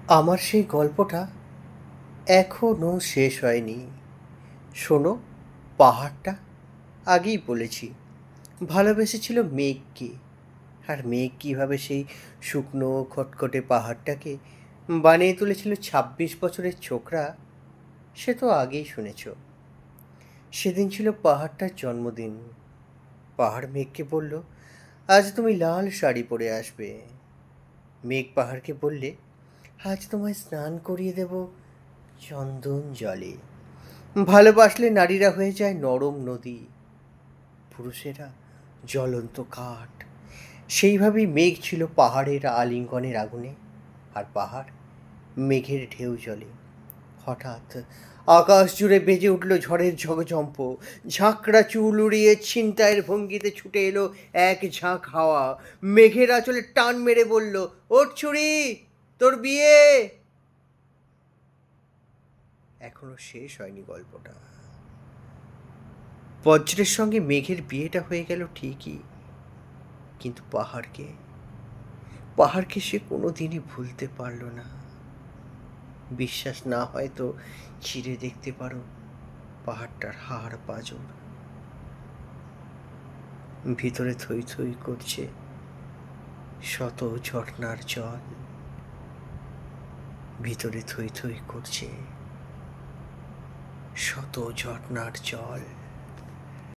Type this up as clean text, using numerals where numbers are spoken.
আমার সেই গল্পটা এখনো শেষ হয়নি। শোনো, পাহাড়টা আগেই বলেছি ভালোবেসেছিল মেঘকে। আর মেঘ কীভাবে সেই শুকনো খটখটে পাহাড়টাকে বানিয়ে তুলেছিল ২৬ বছরের ছোকরা, সে তো আগেই শুনেছ। সেদিন ছিল পাহাড়টার জন্মদিন। পাহাড় মেঘকে বলল, আজ তুমি লাল শাড়ি পরে আসবে। মেঘ পাহাড়কে বললে, আজ তোমায় স্নান করিয়ে দেব চন্দন জলে। ভালোবাসলে নারীরা হয়ে যায় নরম নদী, পুরুষেরা জ্বলন্ত কাঠ। সেইভাবেই মেঘ ছিল পাহাড়ের আলিঙ্গনের আগুনে, আর পাহাড় মেঘের ঢেউ জলে। হঠাৎ আকাশ জুড়ে বেজে উঠল ঝড়ের ঝগঝম্প। ঝাঁকড়া চুল উড়িয়ে ছিনতাইয়ের ভঙ্গিতে ছুটে এলো এক ঝাঁক হাওয়া। মেঘের আঁচলে টান মেরে বলল, ওঠ ছুরি, তোর বিয়ে। এখনো শেষ হয়নি গল্পটা। বজ্রের সঙ্গে মেঘের বিয়েটা হয়ে গেল ঠিকই, কিন্তু পাহাড়কে সে কোনো দিনই ভুলতে পারল না। বিশ্বাস না হয় তো চিরে দেখতে পারো পাহাড়টার হাড় পাঁজর। ভিতরে থই থই করছে শত ঝর্ণার জল। ভিতরে থই থই করছে শত ঝর্ণার জল।